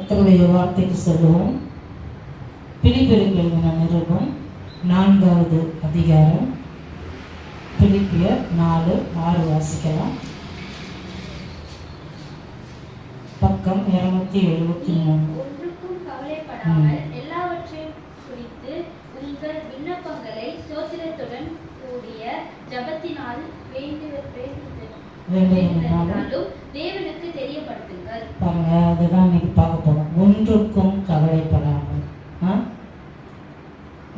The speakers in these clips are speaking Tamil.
கர்த்தருடைய வார்த்தைக்கு சொல்லுவோம். பிலிப்பியருக்கு எழுதின நிருபம் 4வது அதிகாரம், பிலிப்பியர் 4:6 வாசிக்கலாம். பக்கம் 273. ஒன்றுக்கும் கவலைப்படாமல் எல்லாவற்றையும் குறித்து உங்கள் விண்ணப்பங்களை ஸ்தோத்திரத்துடன் கூடிய ஜெபத்தினால் வேண்டுதலினாலும் தேவனுக்கு தெரியப்படுத்துங்கள். பாருங்க, அதுதான் இன்னைக்கு பார்க்க போறோம். ஒன்றுக்கும் கவலைப்படாமல்.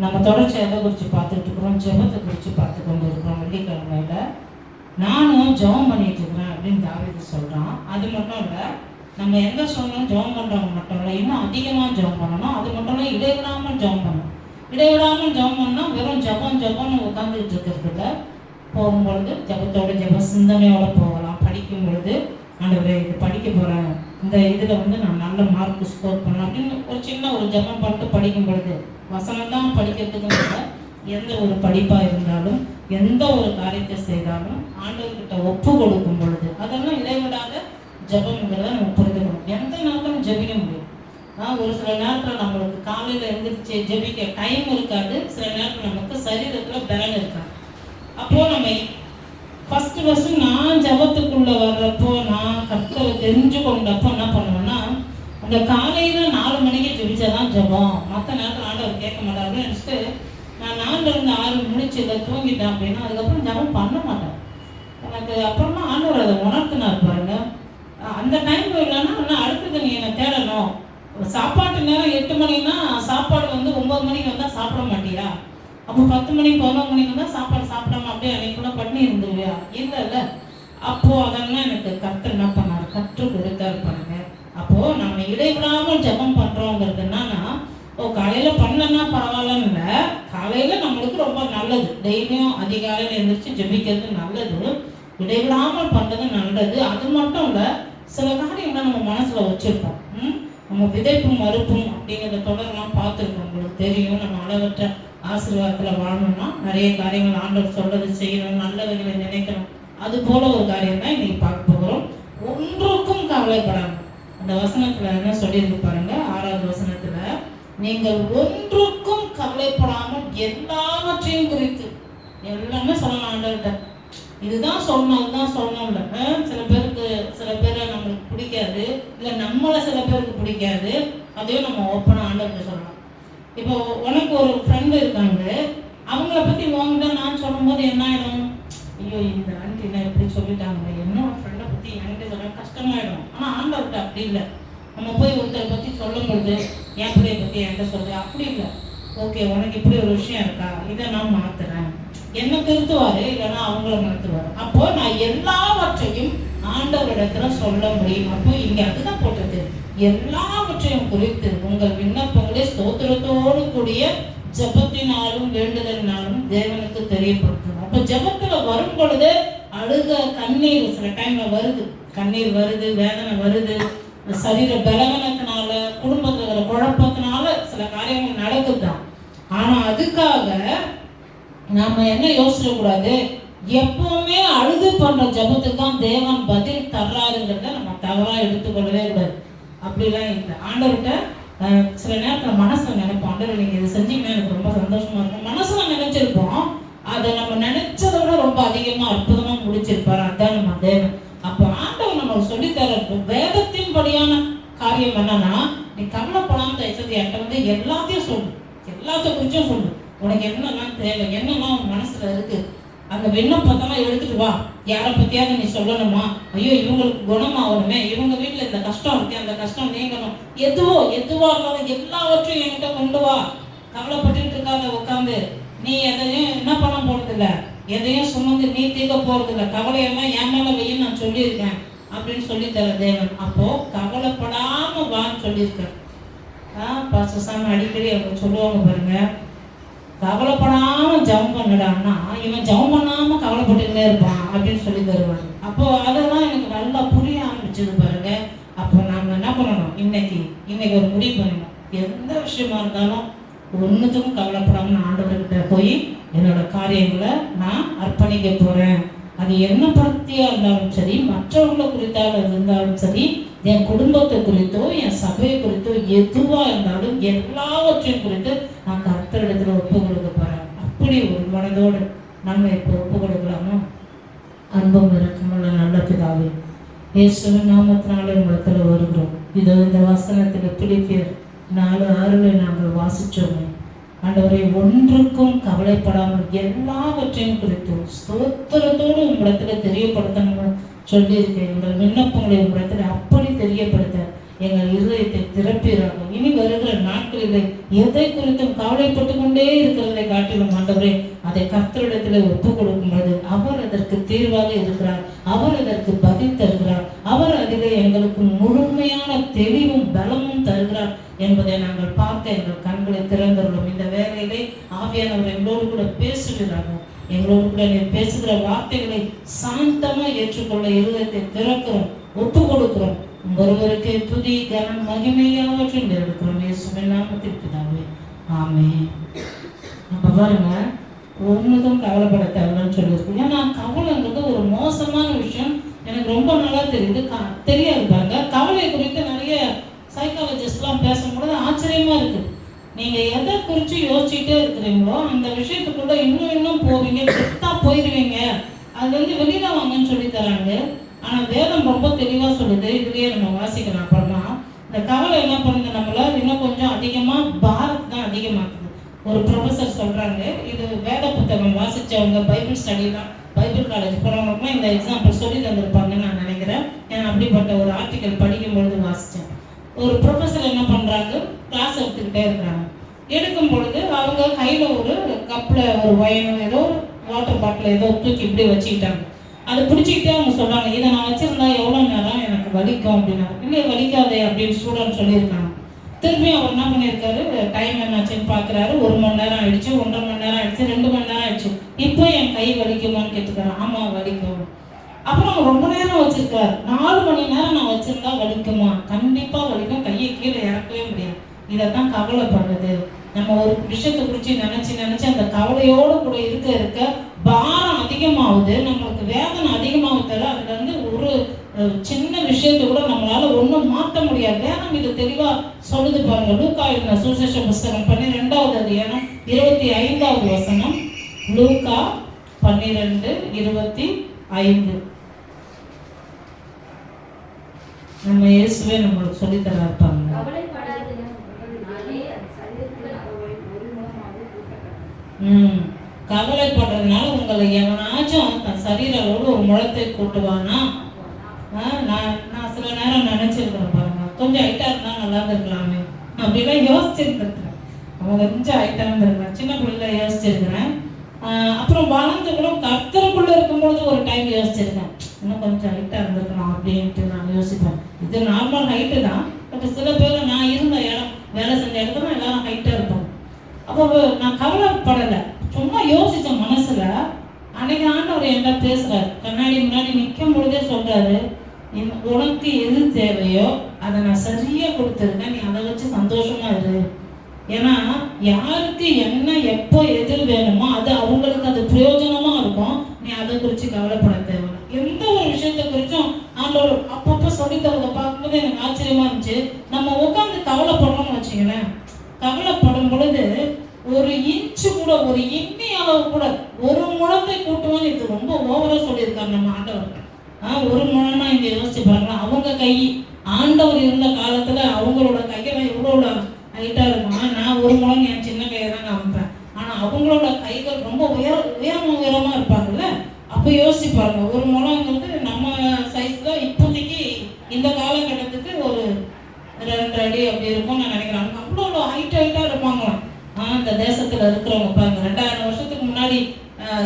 நம்ம தொடர்ச்சி எதை குறித்து பார்த்துட்டு இருக்கிறோம்? ஜெபத்தை குறித்து பார்த்து கொண்டு இருக்கிறோம். வெள்ளிக்கிழமையில நானும் ஜெபம் பண்ணிட்டு இருக்கிறேன் அப்படின்னு தாவீது சொல்றான். அது மட்டும் இல்லை, நம்ம எங்க சொன்னோம் ஜெபம் பண்றவங்க மட்டும் இல்லை, இன்னும் அதிகமாக ஜெபம் பண்ணணும். அது மட்டும் இல்லை, இடைவிடாமல் ஜெபம் பண்ணணும். இடைவிடாமல் ஜெபம் பண்ணால் வெறும் ஜெபம்னு உட்காந்துக்கிட்டு இருக்கிறதுல போகும்பொழுது ஜெபத்தோட ஜெப சிந்தனையோட போகலாம். படிக்கும் பொழுது ஆண்டவரே இது படிக்க போகிறேன், இந்த இதில் நான் நல்ல மார்க் ஸ்கோர் பண்ணலாம் அப்படின்னு ஒரு சின்ன ஒரு ஜெபம் பண்ணிட்டு படிக்கும் பொழுது, வசனம் தான் படிக்கிறதுக்கு எந்த ஒரு படிப்பாக இருந்தாலும் எந்த ஒரு காரியத்தை செய்தாலும் ஆண்டவர்கிட்ட ஒப்பு கொடுக்கும் பொழுது அதெல்லாம் இடைவிடாத ஜெபம்ங்கிறத நம்ம புரிஞ்சுக்கணும். எந்த நேரத்திலும் ஜெபிக்க முடியும். ஒரு சில நேரத்தில் நம்மளுக்கு காலையில் எழுந்திரிச்சு ஜெபிக்க டைம் இருக்காது. சில நேரத்தில் நமக்கு சரீரத்தில் பலன் இருக்காது. அப்போது நம்ம ஃபஸ்ட்டு நான் ஜெபத்துக்குள்ளே வர்றப்போ, நான் கர்த்தரை தெரிஞ்சு கொண்டப்போ என்ன பண்ணுவேன்னா, அந்த காலையில் 4 மணிக்கு ஜெபிச்சாதான் ஜெபம், மற்ற நேரத்தில் ஆண்டவர் கேட்க மாட்டாருன்னு நினச்சிட்டு நான் 4லேருந்து 6 முடிச்சில்ல தூங்கிட்டேன் அப்படின்னா அதுக்கப்புறம் ஜெபம் பண்ண மாட்டேன். எனக்கு அப்புறமா ஆண்டவர் அதை உணர்த்தினார் பாருங்க. அந்த டைம் இல்லைன்னா அடுத்தது நீ என்னை தேடணும். சாப்பாட்டு நேரம் 8 மணின்னா சாப்பாடு 9 மணிக்கு வந்தால் சாப்பிட மாட்டியா? அப்போ 10 மணி 11 மணிக்கு வந்தால் சாப்பாடு சாப்பிடாம அப்படியே அன்னைக்குள்ள பண்ணி இருந்துருவியா? இல்லை. அப்போது அதெல்லாம் எனக்கு கர்த்தர் என்ன பண்ணார், கற்றுக் கொடுத்தாரு பாருங்க. அப்போது நம்ம இடைவிடாமல் ஜெபம் பண்ணுறோங்கிறது என்னன்னா, காலையில் பண்ணலன்னா பரவாயில்லன்னு இல்லை, காலையில் நம்மளுக்கு ரொம்ப நல்லது. டெய்லியும் அதிகாலையில் எழுந்திரிச்சு ஜெபிக்கிறது நல்லது, இடைவிடாமல் பண்ணுறது நல்லது. அது மட்டும் இல்லை, சில காரியங்களை நம்ம மனசில் வச்சுருப்போம். நம்ம விதைப்பும் மறுப்பும் அப்படிங்கிறத தொடரெல்லாம் பார்த்துருக்கோம். உங்களுக்கு தெரியும். நம்ம அளவற்ற ஆசீர்வாதத்தில் வாழணும்னா நிறைய காரியங்கள் ஆண்டவர் சொல்றது செய்யணும், நல்லவைகளை நினைக்கணும். அது போல ஒரு காரியம் தான் இன்னைக்கு பார்க்க போகிறோம். ஒன்றுக்கும் கவலைப்படாமல். அந்த வசனத்தில் என்ன சொல்லியிருக்கு பாருங்க, 6வது வசனத்தில், நீங்கள் ஒன்றுக்கும் கவலைப்படாமல் எல்லாவற்றையும் குறித்து எல்லாமே சொல்லணும் ஆண்டவர்கிட்ட. இதுதான் சொல்லணும், அதுதான் சொல்லணும் இல்லை. சில பேரை நம்மளுக்கு பிடிக்காது, இல்லை நம்மளை சில பேருக்கு பிடிக்காது. அதையும் நம்ம ஓப்பனாக ஆண்டவர்கிட்ட சொல்லலாம். இப்போ உனக்கு ஒரு ஃப்ரெண்டு இருக்காங்க, அவங்கள பற்றி உங்ககிட்ட நான் சொல்லும்போது என்ன ஆகிடும், ஐயோ இந்த ஆண்டி என்ன எப்படி சொல்லிட்டாங்க, என்னோட ஃப்ரெண்டை பற்றி என்கிட்ட சொல்ல கஷ்டமாயிடும். ஆனால் ஆண்டவர்கிட்ட அப்படி இல்லை. நம்ம போய் ஒருத்தரை பற்றி சொல்லும் பொழுது என் பிள்ளைய பற்றி என்கிட்ட சொல்லு, அப்படி இல்லை. ஓகே, உனக்கு இப்படி ஒரு விஷயம் இருக்கா, இதை நான் மாத்துறேன், என்ன திருத்துவாரு, இல்லைன்னா அவங்கள மாத்துவாரு. அப்போ நான் எல்லாவற்றையும் ஆண்டவரிடத்துல சொல்ல முடியும். அப்போ இங்க அதுதான் போட்டது, எல்லாவற்றையும் குறித்து உங்கள் விண்ணப்பங்களே ஸ்தோத்திரத்தோடு கூடிய ஜெபத்தினாலும் வேண்டுதலினாலும் தேவனுக்கு தெரியப்படுத்தணும். அப்போ ஜெபத்துல வரும் பொழுது அழுக, கண்ணீர் சில டைம்ல வருது, கண்ணீர் வருது, வேதனை வருது, சரீர பலவீனத்தினால, குடும்பத்துல வர குழப்பத்தினால சில காரியங்கள் நடக்குதுதான். ஆனா அதுக்காக நாம என்ன யோசிக்க கூடாது, எப்பவுமே அழுது பண்ற ஜெபத்துக்கு தான் தேவன் பதில் தர்றாருங்கிறத நம்ம தவறா எடுத்துக்கொள்ளவே கூடாது. அப்படிலாம் இல்லை. ஆண்டவர்கிட்ட சில நேரத்தில் மனசுல நினைப்போம், ஆண்டவர் நீங்க இதை செஞ்சீங்கன்னா எனக்கு ரொம்ப சந்தோஷமா இருக்கும். மனசுல நினைச்சிருப்போம், அதை நம்ம நினைச்சதை விட ரொம்ப அதிகமா அற்புதமா முடிச்சிருப்பாரு. அதான் நம்ம தேவன். அப்போ ஆண்டவர் நமக்கு சொல்லித்தர வேதத்தின் படியான காரியம் என்னன்னா, நீ கவலைப்படாம தயவுசெய்து என்கிட்ட எல்லாத்தையும் சொல்லு, எல்லாத்த குறிச்சும் சொல்லு. உனக்கு என்னெல்லாம் தேவை, என்னெல்லாம் உன் மனசுல இருக்கு, அந்த விண்ணப்பத்தெல்லாம் எடுத்துட்டு வா. யாரை பத்தியாவது நீ சொல்லணுமா, ஐயோ இவங்களுக்கு குணமாகணுமே, இவங்க வீட்டுல இந்த கஷ்டம் இருக்கு, அந்த கஷ்டம் நீங்கணும், எதுவா இருந்தாலும் எல்லாவற்றையும் என்கிட்ட கொண்டு வா. கவலைப்பட்டுக்கிட்டு இருக்காத உட்காந்து, நீ எதையும் என்ன பண்ண போறது இல்லை, எதையும் சுமந்து நீ தீர்க்க போறது இல்லை, கவலையெல்லாம் என் மேல வையும் நான் சொல்லியிருக்கேன் அப்படின்னு சொல்லித்தர தேவன். அப்போ கவலைப்படாம வான்னு சொல்லியிருக்கேன். பாஸ்டர் சாமி அடிக்கடி அவங்க சொல்லுவாங்க பாருங்க, கவலைப்படாம ஜெபம் பண்ணுடான்னா இவன் ஜெபம் பண்ணாம கவலைப்பட்டுக்கிட்டே இருப்பான் அப்படின்னு சொல்லி தருவாங்க. அப்போ அதெல்லாம் எனக்கு நல்லா புரிய ஆரம்பிச்சது பாருங்க. அப்போ நாம என்ன பண்ணணும், இன்னைக்கு ஒரு முடிவு பண்ணணும். எந்த விஷயமா இருந்தாலும் ஒன்றுத்துக்கும் கவலைப்படாம நான் ஆண்டவர்கிட்ட போய் என்னோட காரியங்களை நான் அர்ப்பணிக்க போறேன். அது என்ன பக்தியா இருந்தாலும் சரி, மற்றவங்களை குறித்தாக இருந்தாலும் சரி, என் குடும்பத்தை குறித்தோ என் சபையை குறித்தோ எதுவா இருந்தாலும் எல்லாவற்றையும் குறித்து நான் கர்த்தரிடத்துல ஒப்பு கொடுக்க போறேன். அப்படி ஒரு மனதோடு நம்ம இப்போ ஒப்பு கொடுக்கலாமா? அன்பும் இரக்கமுள்ள நல்ல பிதாவே, இயேசுவின் நாமத்தினாலே உங்களிடத்துல வருகிறோம். இதோ இந்த வசனத்தில் பிலிப்பியர் 4:6 நாங்கள் வாசிச்சோமே, ஆண்டவரே, ஒன்றுக்கும் கவலைப்படாமல் எல்லாவற்றையும் குறித்து ஸ்தோத்திரத்தோடு உங்களிடத்துல தெரியப்படுத்தணும் சொல்லியிருக்கேன். எங்கள் விண்ணப்பங்களை உங்களிடத்துல அப்படி தெரியப்படுத்த எங்கள் இருதயத்தை திறப்பீராக. இனி வருகிற நாட்களிலே எதை குறித்தும் கவலைப்பட்டு கொண்டே இருக்கிறதை காட்டிலும் ஆண்டவரே, அதை கர்த்தரிடத்தில் ஒப்பு கொடுக்கும்போது அவர் அதற்கு தீர்வாக இருக்கிறார், அவர் அதற்கு பதில் தருகிறார், அவர் அதிலே எங்களுக்கு முழுமையான தெளிவும் பலமும் தருகிறார் என்பதை நாங்கள் பார்க்க எங்கள் கண்களை திறந்துள்ளோம். இந்த வேலையிலே ஆவியானவர் எங்களோடு கூட பேசுகிறார்கள். எங்களோடு கூட நீர் பேசுகிற வார்த்தைகளை சாந்தமா ஏற்றுக்கொள்ள இருதயத்தை திறக்கிறோம், ஒப்பு கொடுக்கிறோம். ஒருவருக்கு துதி கனம் மகிமையாவற்றையும் எடுக்கிறோம். இயேசுவின் நாமத்தில் பிதாவே, ஆமென். அப்ப பாருங்க, ஒன்றுக்கும் கவலைப்பட தேவைன்னு சொல்லியிருக்கு. ஏன்னா கவலைங்கிறது ஒரு மோசமான விஷயம். எனக்கு ரொம்ப நல்லா தெரியுது, தெரியாது பாருங்க. கவலை குறித்து நிறைய சைக்காலஜிஸ்ட்லாம் பேசும்போது ஆச்சரியமா இருக்கு. நீங்க எதை குறித்து யோசிச்சுட்டே இருக்கிறீங்களோ அந்த விஷயத்துக்குள்ள இன்னும் போவீங்க, கெத்தா போயிடுவீங்க. அது வெளியில வாங்கன்னு சொல்லி தராங்க. ஆனா வேதம் ரொம்ப தெளிவா சொல்லுது. இதுலயே நம்ம வாசிக்கலாம். அப்புறமா இந்த கவலை என்ன பண்ணுது, நம்மள இன்னும் கொஞ்சம் அதிகமா பாரத் தான் அதிகமாக்குது. ஒரு ப்ரொஃபஸர் சொல்றாங்க, இது வேத புத்தகம் வாசிச்சவங்க, பைபிள் ஸ்டடிலாம் பைபிள் காலேஜ் போறவங்களுக்குலாம் இந்த எக்ஸாம்பிள் சொல்லி தந்திருப்பாங்கன்னு நான் நினைக்கிறேன். ஏன்னா அப்படிப்பட்ட ஒரு ஆர்டிக்கல் படிக்கும்பொழுது வாசிச்சேன். ஒரு ப்ரொஃபஸர் என்ன பண்றாங்க, கிளாஸ் எடுத்துக்கிட்டே இருக்கிறாங்க. எடுக்கும் பொழுது அவங்க கையில ஒரு கப்ல ஒரு ஒயினோ ஏதோ வாட்டர் பாட்டில் ஏதோ தூக்கி இப்படி வச்சுக்கிட்டாங்க. அதை பிடிச்சிக்கிட்டே அவங்க சொல்றாங்க, இதை நான் வச்சிருந்தா எவ்வளோ நேரம் எனக்கு வலிக்கும் அப்படின்னா. இல்லை வலிக்காதே அப்படின்னு ஸ்டூடெண்ட் சொல்லியிருக்காங்க. திரும்பி அவர் என்ன பண்ணியிருக்காரு, டைம் என்னாச்சுன்னு பார்க்குறாரு. 1 மணி நேரம் ஆயிடுச்சு, 1.5 மணி நேரம் ஆயிடுச்சு, 2 மணி நேரம் ஆயிடுச்சு. இப்போ என் கை வலிக்குமான்னு கேட்டுக்கிறாரு. ஆமாம் வலிக்கும். அப்புறம் ரொம்ப நேரம் வச்சிருக்காரு. 4 மணி நேரம் நான் வச்சிருந்தா வலிக்குமா? கண்டிப்பா வலிக்கும், கையை கீழே இறக்கவே முடியாது. இதைத்தான் கவலைப்படுறது. நம்ம ஒரு விஷயத்தை குறித்து நினைச்சு அந்த கவலையோடு கூட இருக்க பாரம் அதிகமாகுது, நம்மளுக்கு வேதனை அதிகமாகுது. அதுல ஒரு சின்ன விஷயத்தை கூட நம்மளால ஒன்றும் மாற்ற முடியாது. வேதம் இது தெளிவா சொல்லுது பாருங்க. லூக்கா எழுதின சுவிசேஷ புஸ்தகம் 12வது அதிகாரம் 25வது வசனம். லூக்கா 12:25. நம்ம இயேசுவே நம்மளுக்கு சொல்லித்தரா இருப்பாங்க. கவலைப்படுறதுனால உங்களை எவனாச்சும் தன் சரீரோடு ஒரு முழத்தை கூட்டுவானா? நான் சில நேரம் நினைச்சிருக்கிறேன் பாருங்க, கொஞ்சம் ஹைட்டா இருந்தா நல்லா இருக்கலாமே அப்படிலாம் யோசிச்சிருக்கிறேன். அவங்க கொஞ்சம் ஹைட்டா இருந்திருக்கிறேன், சின்ன பிள்ளைல யோசிச்சிருக்கிறேன். அப்புறம் வளர்ந்து கூட கர்த்தருக்குள்ள இருக்கும்பொழுது ஒரு டைம் யோசிச்சிருக்கேன், இன்னும் கொஞ்சம் ஹைட்டா இருந்திருக்கலாம் அப்படின்ட்டு நான் யோசிப்பேன். இது நார்மல் ஹைட்டு தான். பட் சில பேர் நான் இருந்த இடம், வேலை செஞ்ச இடத்துல எல்லாரும் ஹைட்டா இருப்போம். அப்போ நான் கவலைப்படலை, சும்மா யோசிச்சேன் மனசுல. அன்னைக்கு ஆண்டவர் என்கிட்ட பேசுறாரு, கண்ணாடி முன்னாடி நிற்கும் பொழுதே சொல்றாரு, உனக்கு எது தேவையோ அதை நான் சரியா கொடுத்துருக்கேன், நீ அதை வச்சு சந்தோஷமா இரு. ஏன்னா யாருக்கு என்ன எப்போ எது வேணுமோ அது அவங்களுக்கு அது பிரயோஜனமா இருக்கும். நீ அதை குறித்து கவலைப்பட தேவையில்லை. எந்த ஒரு விஷயத்தை குறித்தும் ஆண்டவர் அப்பப்போ சொல்லித்தரதை பார்க்கும்போது எனக்கு ஆச்சரியமா இருந்துச்சு. நம்ம உட்காந்து கவலைப்படுறோம்னு வச்சுங்களேன், கவலைப்படும் பொழுது ஒரு இன்ச்சு கூட, ஒரு இம்மி அளவு கூட, ஒரு முழத்தை கூட்டுவான்னு இது ரொம்ப ஓவரா சொல்லியிருக்காங்க நம்ம ஆண்டவர். ஒரு முழம்னா இங்க யோசிச்சு பாருங்களா, அவங்க கை ஆண்டவர் இருந்த காலத்துல அவங்களோட கையெல்லாம் எவ்வளோ ஹைட்டா இருக்கும். நான் ஒரு முழம் என் சின்ன கையை தான் காமிப்பேன். ஆனா அவங்களோட கைகள் ரொம்ப உயரமா இருப்பாங்கல்ல. அப்ப யோசிச்சு பாருங்க, ஒரு முழங்கிறது நம்ம சைஸ்ல இப்போதைக்கு இந்த காலகட்டத்துக்கு ஒரு 2 அடி அப்படி இருக்கும்னு நான் நினைக்கிறேன். அவ்வளோ ஹைட்டா இருப்பாங்களாம். இந்த தேசத்துல இருக்கிறவங்க பாருங்க, 2000 வருஷத்துக்கு முன்னாடி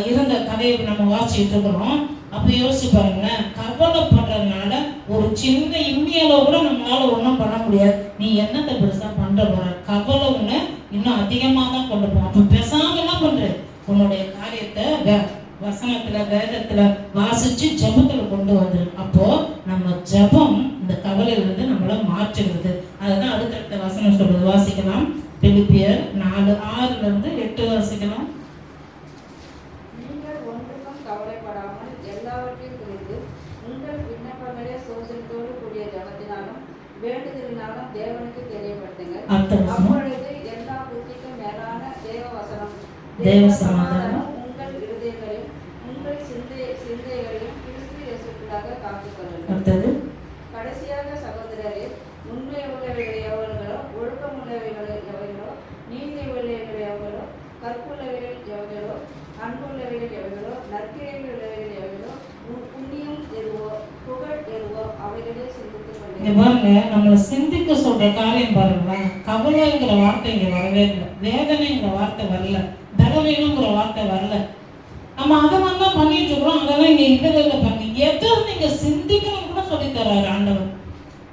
இருந்த கதையை நம்ம வாசிச்சுட்டு இருக்கிறோம். அப்ப யோசிச்சு பாருங்களேன், கவலைப்படுறதுனால ஒரு சின்ன இம்மியளவு கூட நம்மளால ஒன்றும் பண்ண முடியாது. நீ என்னத்தை பெருசா பண்ற போற, கவலை உன்னை இன்னும் அதிகமா தான் கொண்டு போகும். அப்ப பேசாம என்ன பண்ற, உன்னுடைய காரியத்தை வசனத்துல வேதத்துல வாசிச்சு ஜபத்துல கொண்டு வந்துரு. அப்போ நம்ம ஜபம் இந்த கவலையிலிருந்து நம்மள மாற்றுகிறது. அதுதான் அடுத்தடுத்த வசனம் சொல்றது. வாசிக்கலாம். பிலிப்பியர் 4:6-8 வாசிக்கலாம். நீங்கள் ஒன்றுக்கும் கவலைப்படாமல் எல்லா எல்லாவற்றையும் குறித்து உங்கள் விண்ணப்பங்களே சோதனத்தோடு கூடிய ஜபத்தினாலும் வேண்டுதலினாலும் தேவனுக்கு தெரியப்படுத்துங்கள். அப்பொழுது எல்லா புத்திக்கும் மேலான தேவ சமாதானம் உங்கள் இருதயங்களையும் உங்கள் சிந்தைகளையும் கிறிஸ்து இயேசுவுக்குள்ளாக காத்துக்கொள்ளுங்கள். கடைசியாக சகோதரரே, உண்மை உள்ளவைகள் எவர்களோ, ஒழுக்கம் உள்ளவைகள் எவைகளோ, நீதி உள்ளவைகள் எவைகளோ, கற்புள்ளவைகள் எவைகளோ, அன்புள்ளவைகள் எவைகளோ, நற்கிரைகள் உள்ளவைகள் எவைகளோ, புண்ணியம் எதுவோ, புகழ் எதுவோ அவைகளே சிந்தித்துக் கொண்டே. நம்மளை சிந்திக்க சொல்ற காரியம் பாருங்களேன். கவலைங்கிற வார்த்தை இங்க வரவே இல்லை, வேதனைங்கிற வார்த்தை வரல, பலவீனங்கிற வார்த்தை வரல. நம்ம அதெல்லாம் தான் பண்ணிட்டு இருக்கிறோம். அதெல்லாம் இங்க இல்லவே பண்ணி எதோ நீங்க சிந்திக்கணும் கூட சொல்லி தர்றாரு ஆண்டவர்.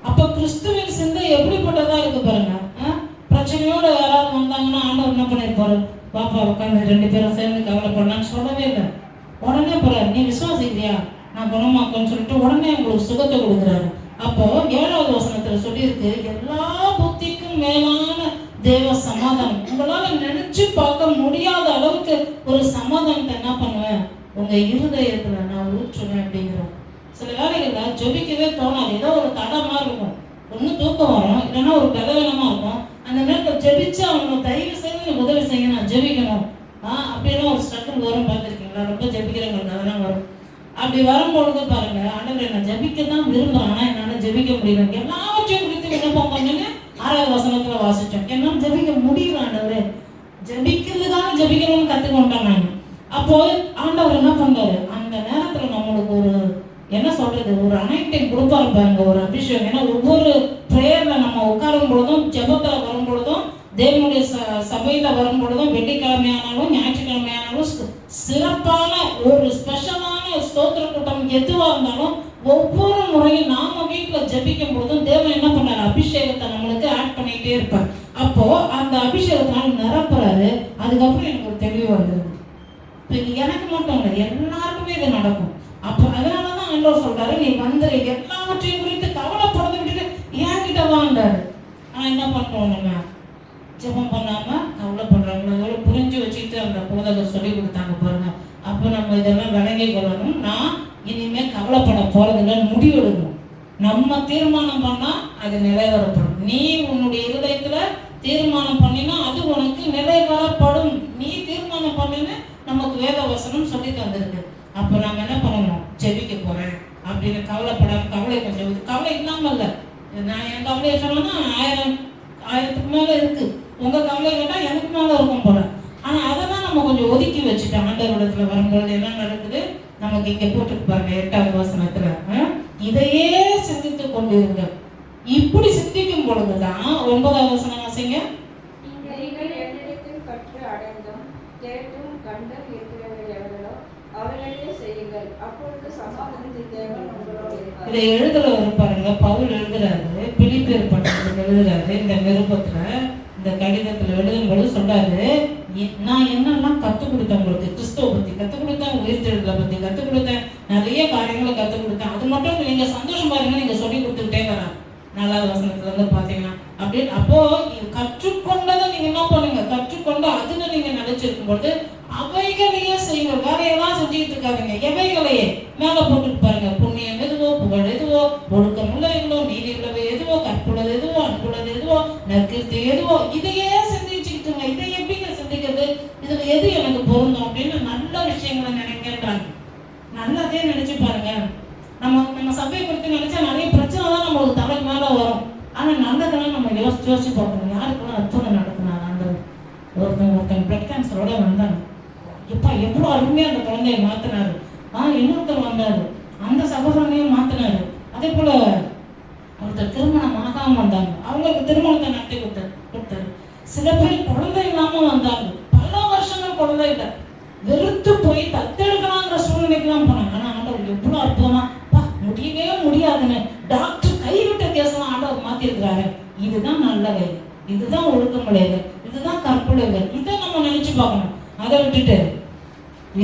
அப்ப கிறிஸ்துவின் சிந்தை எப்படிப்பட்டதா இருக்கு பாருங்க. பிரச்சனையோட யாராவது வந்தாங்கன்னா ஆண்டவர் என்ன பண்ணிருப்பாரு? பாப்பா உட்காந்து 2 பேரும் சேர்ந்து கவலைப்படலான்னு சொல்லவே இல்லை. உடனே போறாரு, நீ விசுவாசிக்கிறியா நான் குணமாக்குன்னு சொல்லிட்டு உடனே உங்களுக்கு சுகத்தை கொடுக்குறாரு. அப்போ 7வது வசனத்துல சொல்லியிருக்கு, எல்லா புத்திக்கும் மேலான தேவ சமாதானம். உங்களால நினைச்சு பார்க்க முடியாத அளவுக்கு ஒரு சமாதானத்தை என்ன பண்ணுவேன், உங்க இருதயத்துல நான் ஊற்றுவேன் அப்படிங்கிறோம். சில வேலைகள்ல ஜெபிக்கவே தோணாது, ஏதோ ஒரு தடமா இருக்கும், ஒண்ணு தூக்கம் வரும், இல்லைன்னா ஒரு பலவீனமா இருக்கும். அந்த நேரத்தில் ஜெபிச்சு அவங்க தயவு செய்து உதவி செய்ய நான் ஜெபிக்கணும் அப்படின்னா ஒரு ஸ்ட்ரகிள் வரும். பார்த்துருக்கீங்களா? ரொம்ப ஜெபிக்கிறவங்களுக்கு அதெல்லாம் வரும். அப்படி வரும்பொழுது பாருங்க, ஆண்டவரை நான் ஜெபிக்க தான் விரும்புறேன், ஆனா என்னால ஜெபிக்க முடியல. எல்லாவற்றையும் குறித்து விண்ணப்பம் பண்ணுங்க. 6வது வசனத்துல வாசிச்சோம், என்னால ஜெபிக்க முடியல ஆண்டவரே. ஜெபிக்கிறதுக்காக ஜெபிக்கணும்னு கத்துக்கொண்டேன் நான். அப்போ ஆண்டவர் என்ன பண்றாரு, அந்த நேரத்துல நம்மளுக்கு ஒரு என்ன சொல்றது, ஒரு அனைத்தையும் கொடுப்பாரு பாருங்க, ஒரு அபிஷேகம். ஏன்னா ஒவ்வொரு பிரேயர்ல நம்ம உட்காரும் பொழுதும், ஜெபத்துல வரும் பொழுதும், தேவனுடைய சபையில வரும் பொழுதும், வெள்ளிக்கிழமையானாலும் ஞாயிற்றுக்கிழமையானாலும் சிறப்பான ஒரு ஸ்பெஷலான ஸ்தோத்திர கூட்டம் எதுவா இருந்தாலும் ஒவ்வொரு முறையும் நாம வீட்டுல ஜெபிக்கும் பொழுதும் தேவன் என்ன பண்ணாரு, அபிஷேகத்தை நம்மளுக்கு ஆட் பண்ணிட்டே இருப்பார். அப்போ அந்த அபிஷேகத்தினால நிரப்புறாரு. அதுக்கப்புறம் எனக்கு ஒரு தெளிவு வந்துருது. இப்ப எனக்கு மட்டும் இல்லை, எல்லாருக்குமே இது நடக்கும். அப்போ அதனாலதான் ஆண்டவர் சொல்றாரு, நீ வந்துரு, எல்லாவற்றையும் குறித்து கவலைப்படுறதை விட்டுட்டு ஏன்கிட்ட வாண்டாரு. ஆனா என்ன பண்றோம், நம்ம ஜெபம் பண்ணாம கவலைப்படுறாங்களோ எவ்வளவு புரிஞ்சு வச்சுட்டு அந்த போதகர் சொல்லி கொடுத்தாங்க பாருங்க. அப்போ நம்ம இதெல்லாம் விளங்கி கொள்ளணும். நான் இனிமே கவலைப்பட போறதில்லைன்னு முடிவெடுக்கணும். நம்ம தீர்மானம் பண்ணா அது நிறைவேறப்படும். நீ உன்னுடைய இருதயத்துல தீர்மானம் பண்ணினா அது உனக்கு நிறைவேறப்படும். நீ தீர்மானம் பண்ணினா நமக்கு வேத வசனம் சொல்லி தந்திருக்கு. அப்போ நம்ம என்ன பண்ணணும், ஜெபிக்க போறேன் அப்படின்னு கவலைப்படாம, கவலை கொஞ்சம் கவலை இல்லாம இல்ல. நான் என் கவலையை சொன்னா 1000க்கு மேல இருக்கு. உங்க கவலை கேட்டா எனக்கு மேல இருக்கும் போல. ஆனா அதெல்லாம் நம்ம கொஞ்சம் ஒதுக்கி வச்சுட்டோம். ஆண்டவரிடத்துல வரும்பொழுது என்ன நடக்குது, நமக்கு இங்க போட்டுட்டு பாருங்க 8வது வசனத்துல, இதையே சிந்தித்து கொண்டிருங்க. இப்படி சிந்திக்கும் பொழுதுதான் 9வது வசனம் வாசிங்க. நீங்கள் என்னிடத்தில் கற்று அடைந்தும் கேட்டும் கண்டும் இருக்கிறவர்கள் எவர்களோ அவர்களே செய்யுங்கள், அப்பொழுது சமாதானத்தின் தேவன் உங்களோடு இருப்பார். இதை எழுதுறவர் பாருங்க, பவுல் எழுதுறாரு, பிலிப்பியர் பட்டணத்துல எழுதுறாரு. இந்த நிருபத்துல, இந்த கடிதத்துல எழுதும்போது சொல்றாரு, நான் என்னெல்லாம் கற்றுக் கொடுத்தேன் உங்களுக்கு, கிறிஸ்துவ பத்தி கற்றுக் கொடுத்தேன், உயிர்த்தெழுதலை பத்தி கற்றுக் கொடுத்தேன், நிறைய காரியங்களை கற்றுக் கொடுத்தேன். அது மட்டும் நீங்க சந்தோஷமா இருங்க, நீங்க சொல்லி கொடுத்துக்கிட்டே வரேன். 4வது வசனத்துல இருந்து பாத்தீங்கன்னா அப்படி. அப்போ கற்றுக்கொண்டதை நீங்க என்ன பண்ணுங்க, கற்றுக்கொண்டு அதுல நீங்க நினைச்சிருக்கும் போது அவைகளையே செய்யுங்க. வேலையெல்லாம் செஞ்சுக்கிட்டு இருக்காதுங்க, எவைகளையே மேல போட்டுட்டு பாருங்க. புண்ணியம் எதுவோ, புகழ் எதுவோ, ஒழுக்கம் உள்ளவங்களோ, நீதி உள்ளவை எதுவோ, கற்புள்ளது எதுவோ, அன்புள்ளது எதுவோ, நற்கீர்த்தி எதுவோ, இதையே சிந்திச்சுக்கிட்டுங்க. இதை எப்படிங்க சிந்திக்கிறது, இதுல எது எனக்கு பொருந்தும் அப்படின்னு நல்ல விஷயங்களை நினைக்கின்றாங்க. நல்லதே நினைச்சு பாருங்க. நம்ம சபையை குறித்து நினைச்சா நிறைய பிரச்சனை தான் நம்மளுக்கு தலைக்கு மேல வரும். ஆனா நல்லதெல்லாம் நம்ம யோசிச்சு பார்க்கணும். யாருக்கெல்லாம் அற்புதம் நடக்குனாங்க. ஒருத்தங்க பிளட் கேன்சரோட வந்தாங்க. எப்பா எவ்வளவு அருமையா அந்த குழந்தைய மாத்தினாரு. இன்னொருத்தர் வந்தாரு, அந்த சகோதரனையும் மாத்தினாரு. அதே போல ஒருத்தர் திருமணம் ஆகாம வந்தாங்க, அவங்களுக்கு திருமணத்தை நடத்தி கொடுத்தாரு. சில பேர் குழந்தை இல்லாம வந்தாங்க, பல வருஷங்கள் குழந்தை இல்லை, வெறுத்து போய் தத்தெடுக்கலாங்கிற சூழ்நிலைக்கெல்லாம் போனாங்க. ஆனா ஆண்டவர் எவ்வளவு அற்புதமா, முடியவே முடியாதுன்னு டாக்டர் கைவிட்ட கேசெல்லாம் ஆண்டவர் மாத்திருக்கிறாரு. இதுதான் நல்லவை, இதுதான் ஒழுக்கமுடையது, இதுதான் கற்புடையது. இதை நம்ம நினைச்சு பார்க்கணும். அதை விட்டுட்டு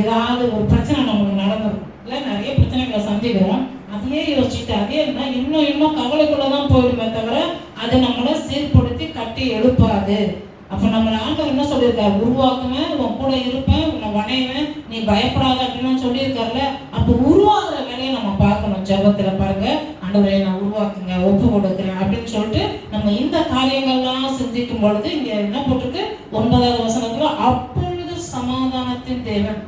ஏதாவது ஒரு பிரச்சனை நம்மளுக்கு நடந்திருக்கும், இல்லை நிறைய பிரச்சனைகளை சந்திக்கிறோம், அதையே யோசிச்சுட்டு அதே இருந்தால் இன்னும் கவலைக்குள்ளதான் போயிடுமே தவிர அதை நம்மளை சீர்படுத்தி கட்டி எழுப்பாது. அப்போ நம்மளை ஆண்டவர் என்ன சொல்லியிருக்காரு, உருவாக்குவேன், உன் கூட இருப்பேன், உன்னை உனையவன், நீ பயப்படாத அப்படின்னு சொல்லியிருக்காருல. அப்போ உருவாக்குற வேலையை நம்ம பார்க்கணும் ஜெபத்துல. பாருங்க, ஆண்டவரே நான் உருவாக்குங்க, ஒப்பு கொடுக்குறேன் அப்படின்னு சொல்லிட்டு நம்ம இந்த காரியங்கள்லாம் சிந்திக்கும் பொழுது இங்க என்ன போட்டிருக்கு 9வது வசனத்துல, அப்பொழுது சமாதானத்தின் தேவன்.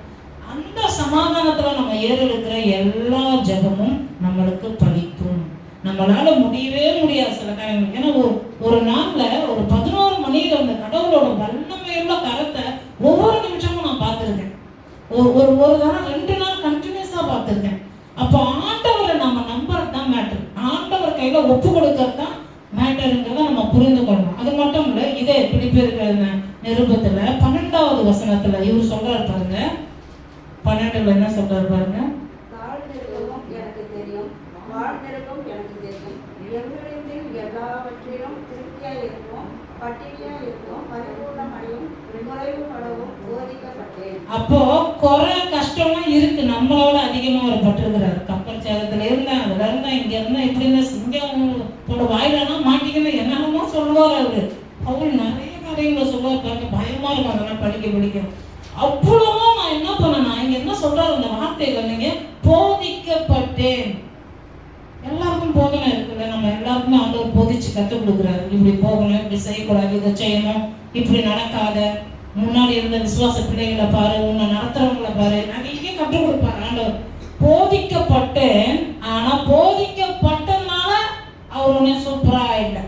அந்த சமாதானத்துல நம்ம ஏறெடுக்கிற எல்லா ஜெபமும் நம்மளுக்கு பலிக்கும். நம்மளால முடியவே முடியாது சில காரியங்கள். ஏன்னா ஒரு நாள்ல ஒரு 11 மணியில அந்த கடவுளோட வல்லமையுள்ள கரத்தை ஒவ்வொரு நிமிஷமும் நான் பார்த்துருக்கேன். ஒரு தரம் 2 நாள் கண்டினியூஸா பார்த்துருக்கேன். அப்போ ஆண்டவரை நம்ம நம்புறது தான் மேட்டர். ஆண்டவர் கையில ஒப்பு கொடுக்கறது தான் மேட்டருங்கிறத நம்ம புரிந்து கொள்ளணும். அது மட்டும் இல்லை, இதே பிலிப்பியர் நிருபத்துல 12வது வசனத்துல இவர் சொல்றாரு பாருங்க. 12ல என்ன சொல்றாரு பாருங்க. தாழ்ந்திருக்கவும் எனக்கு தெரியும், வாழ்ந்திருக்கவும் எனக்கு தெரியும், எவ்விடத்தில் எல்லாவற்றிலும் திருப்தியாய் இருக்கும், பட்டினியாய் இருக்கும், பரிபூர்ணமடையும், குறைவுபடவும் போதிக்கப்பட்டேன். அப்போ குறை கஷ்டம்லாம் இருக்கு, நம்மளோட அதிகமா அவர் பட்டிருக்கிறாரு. கப்பல் சேதத்துல இருந்தேன், அதுல இருந்தா, இங்க இருந்தா, இப்படி இருந்தா, சிங்கத்தோட வாயிலெல்லாம் மாட்டிக்கணும், என்னென்னமோ சொல்லுவார் அவரு. அவரு நிறைய காரியங்களை சொல்லுவார் பாருங்க, பயமா இருக்கும் அதெல்லாம் படிக்க. அவ்வளவும் நான் என்ன பண்ணேன்னா, இங்க என்ன சொல்றாரு அந்த வார்த்தைகள், நீங்க போதிக்கப்பட்டேன். எல்லாருக்கும் போதனை இருக்குல்ல, நம்ம எல்லாருக்குமே ஆண்டவர் போதிச்சு கற்றுக் கொடுக்குறாரு. இப்படி போகணும், இப்படி செய்யக்கூடாது, இதை செய்யணும், இப்படி நடக்காத, முன்னாடி இருந்த விசுவாச பிள்ளைகளை பாரு, உன்னை நடத்துறவங்களை பாரு, நிறைய கற்றுக் கொடுப்பாரு ஆண்டவர். போதிக்கப்பட்டேன். ஆனா போதிக்கப்பட்டதுனால அவர் ஒன்னே சூப்பரா ஆயிடல.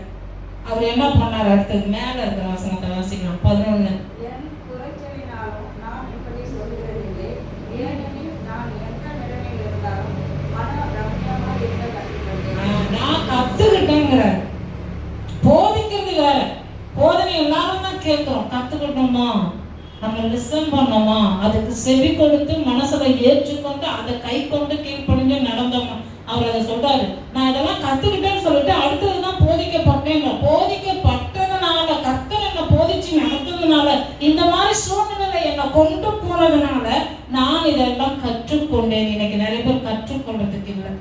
அவர் என்ன பண்ணாரு, அடுத்தது மேல இருக்கிற வசனத்தை வாசிக்கலாம். 11. என் குறைச்சலினாலும் நான் இப்படி சொல்கிறதில்லை, ஏனெனில் நான் எந்த நிலைமையில் இருந்தாலும் மன ரம்யமாக இருக்க கற்றுக்கொண்டேன். நான் கத்துக்கிட்டேங்கிறார். போதிக்கிறது வேற, போதனை எல்லாரும் தான் கேட்கிறோம். கத்துக்கிட்டோமா, நம்ம லிசன் பண்ணோமா, அதுக்கு செவி கொடுத்து மனசுல ஏற்றுக்கொண்டு அதை கை கொண்டு கீழ்ப்படிஞ்சு நடந்தோமா. அவர் அதை சொல்றாரு, நான் இதெல்லாம் கத்துக்கிட்டேன்னு சொல்லிட்டு அடுத்ததுதான் போதிக்கப்பட்டேன். போதிக்கப்பட்டதுனால, கர்த்தர் என்ன போதிச்சு நடத்ததுனால, இந்த மாதிரி சூழ்நிலை என்னை கொண்டு போனதுனால நான் இதெல்லாம் கற்றுக்கொண்டேன். இன்னைக்கு நிறைய பேர் கற்றுக்கொள்றதுக்கு இல்லை.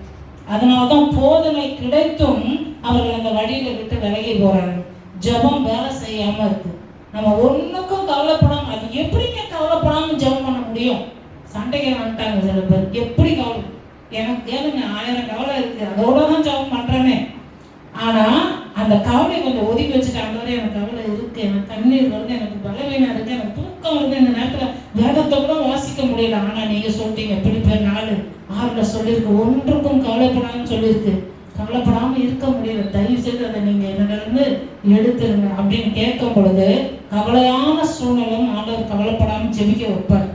அதனாலதான் போதனை கிடைத்தும் அவர்கள் அந்த வழியில விட்டு விலகி போறாங்க. ஜபம் வேலை செய்யாம இருக்கு. நம்ம ஒண்ணுக்கும் கவலைப்படாம, அது எப்படிங்க கவலைப்படாம ஜபம் பண்ண முடியும்? சண்டைக்கு வந்துட்டாங்க சில பேர். எப்படி கவலை? எனக்கு கேளுங்க, 1000 கவலை இருக்கு, அதோட தான் ஜபம் பண்றேனே. ஆனா அந்த கவலை கொஞ்சம் ஒதுக்கி வச்சுட்டு, ஆண்டவரே எனக்கு கவலை இருக்கு, எனக்கு கண்ணீர் வருது, எனக்கு பலவீனம் இருக்கு, எனக்கு தூக்கம் வருது, இந்த நேரத்துல வேதத்தை கூட வாசிக்க முடியல. ஆனா நீங்க சொல்லிட்டீங்க, பிலிப்பியர் 4:6 சொல்லியிருக்கு, ஒன்றுக்கும் கவலைப்படாமல் சொல்லியிருக்கு. கவலைப்படாம இருக்க முடியல, தயவு செய்து அதை நீங்க என்னிடந்து எடுத்துருங்க அப்படின்னு கேட்கும் பொழுது, கவலையான சூழ்நிலையும் ஆண்டவர் கவலைப்படாம ஜெபிக்க வைப்பார்.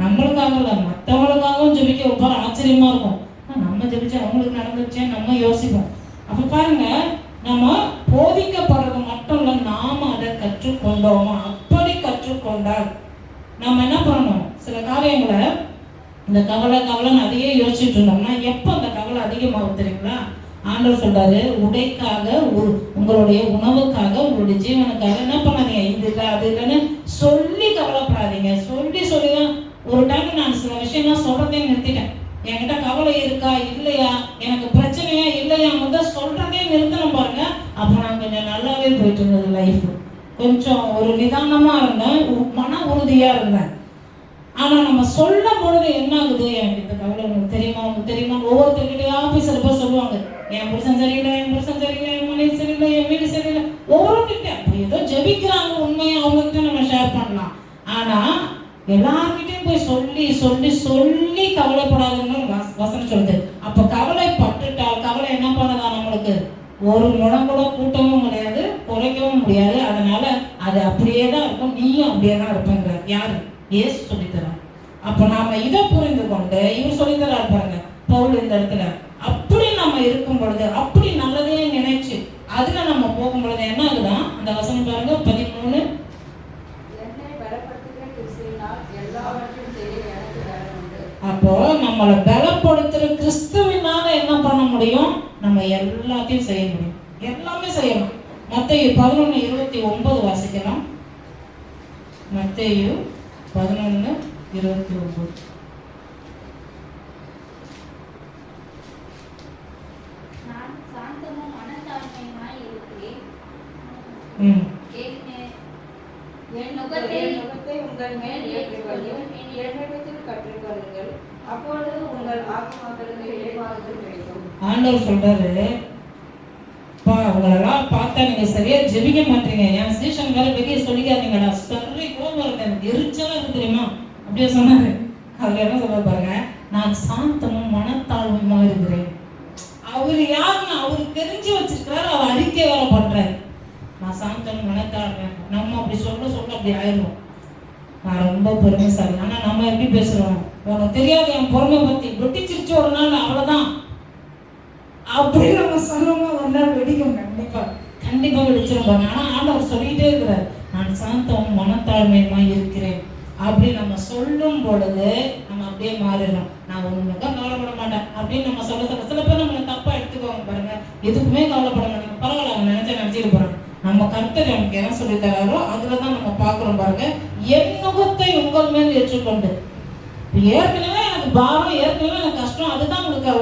நம்மளுக்காக இல்லை, மற்றவங்களுக்காகவும் ஜெபிக்க வைப்பார். ஆச்சரியமா இருக்கும். நம்ம ஜெபிச்சு அவங்களுக்கு நடந்துச்சே நம்ம யோசிப்போம். அப்ப பாருங்க, நம்ம போதிக்கப்படுறது மட்டும் இல்லை, நாம அதை கற்றுக்கொண்டோமா. அப்படி கற்றுக்கொண்டால் நம்ம என்ன பண்ணணும், சில காரியங்களை இந்த கவலைன்னு அதையே யோசிச்சுட்டு இருந்தோம்னா எப்போ அந்த கவலை அதிகமாகும் தெரியுங்களா? ஆண்டவர் சொல்றாரு, உடைக்காக, உங்களுடைய உணவுக்காக, உங்களுடைய ஜீவனுக்காக என்ன பண்ணாதீங்க, இது இல்லை அது இல்லைன்னு சொல்லி கவலைப்படாதீங்க. சொல்லிதான் ஒரு டைம் நான் சில விஷயம்லாம் சொல்றதே நிறுத்திட்டேன். என்கிட்ட கவலை இருக்கா இல்லையா, எனக்கு பிரச்சனையா இல்லையா முதல் சொல்றதே நிறுத்தணும் பாருங்க. அப்போ நான் கொஞ்சம் நல்லாவே போயிட்டு இருந்தது லைஃப். கொஞ்சம் ஒரு நிதானமா இருந்தேன், மன உறுதியா இருந்தேன். ஆனா நம்ம சொல்லும் பொழுது என்ன ஆகுது, எனக்கு இந்த கவலை உங்களுக்கு தெரியுமா ஒவ்வொருத்தர்கிட்டயும் ஆபீஸ்ல போய் சொல்லுவாங்க, என் புருஷன் சரியில்லை, என் மனைவி சரியில்லை, என் வீடு சரியில்லை. ஒவ்வொருக்கிட்ட ஏதோ ஜெபிக்கிறாங்க, உண்மையை அவங்க கிட்ட நம்ம ஷேர் பண்ணலாம். ஆனா எல்லார்கிட்டையும் போய் சொல்லி கவலைப்படாதுன்னு வசனம் சொல்லுது. அப்ப கவலைப்பட்டுட்டால் கவலை என்ன பண்ணதா, நம்மளுக்கு ஒரு முழம் கூட கூட்டவும் முடியாது, குறைக்கவும் முடியாது. அதனால அது அப்படியே தான் இருக்கும், நீயும் அப்படியே தான் இருப்பேங்க. யாரு? இயேசு சொல்லித்தரார். அப்ப நாம இதை புரிந்து கொண்டு, இவர் சொல்லித்தரார் பாருங்க பவுல் இந்த இடத்துல. அப்படி நம்ம இருக்கும் பொழுது, அப்படி நல்லதையே நினைச்சு அதுல நம்ம போகும் பொழுது என்ன ஆகுதான், அந்த வசனம் பாருங்க 13. அப்போ நம்மளை பலப்படுத்துற கிறிஸ்துவினால என்ன பண்ண முடியும், நம்ம எல்லாத்தையும் செய்ய முடியும், எல்லாமே செய்யலாம். மத்தேயு 11:29 வாசிக்கலாம். மத்தேயு 11:29. நான் சாந்தமும் மனத்தாழ்மையுமாய் இருக்கிறேன். என் நுகத்தை நுகத்தை உங்கள் மேல் ஏற்றுக்கொண்டு என்னிடத்தில் கற்றுக்கொள்ளுங்கள். அப்பொழுது உங்கள் ஆத்மாக்களுக்கு இளைப்பாறுதல் கிடைக்கும். ஆண்டவர் சொல்றாரு, பா உங்களெல்லாம் பார்த்தா நீங்க சரியா ஜெபிக்க மாட்டீங்க, என் சீசன் வேற வெளியே சொல்லிக்காதீங்கடா, சரி கோபம் இருக்கு, எனக்கு எரிச்சலா இருக்கு தெரியுமா அப்படியே சொன்னாரு. அதுல என்ன சொல்ல பாருங்க, நான் சாந்தமும் மனத்தாழ்வுமா இருக்கிறேன். அவரு யாருன்னு அவருக்கு தெரிஞ்சு வச்சிருக்கிறாரு, அவர் அறிக்கை வேற பண்றாரு. நான் சாந்தமும் மனத்தாழ்வேன். நம்ம அப்படி சொல்ல அப்படி ஆயிடும். நான் ரொம்ப பொறுமைசாலி. ஆனா நம்ம எப்படி பேசுறோம், உனக்கு தெரியாது என் பொறுமை பத்தி, வெட்டிச்சிருச்சு ஒரு நாள் அவ்வளவுதான் அப்படி நம்ம சொன்னோம்னா ஒரு நாள் வெடிக்கும். கண்டிப்பா வெடிச்சிருப்பாங்க. ஆனா ஆண்டவர் சொல்லிட்டே இருக்கிறார், நான் சாந்தமும் மனத்தாழ்மையுமா இருக்கிறேன். அப்படி நம்ம சொல்லும் பொழுது நம்ம அப்படியே மாறிடும். நான் ஒண்ணுக்கும் கவலைப்பட மாட்டேன் அப்படின்னு நம்ம சொல்ல சில பேர் நம்மளை தப்பா எடுத்துக்கோங்க பாருங்க, எதுக்குமே கவலைப்பட மாட்டாங்க. பரவாயில்ல, அவங்க நினைச்சிட்டு போறாங்க. நம்ம கர்த்தர் நமக்கு என்ன சொல்லி தராரோ அதுலதான் நம்ம பாக்குறோம் பாருங்க. என் நுகத்தை உங்கள் மேல் ஏற்றுக்கொண்டு, ஏற்கனவே எனக்கு பாரம், ஏற்கனவே எனக்கு கஷ்டம், அதுதான் உங்களுக்கு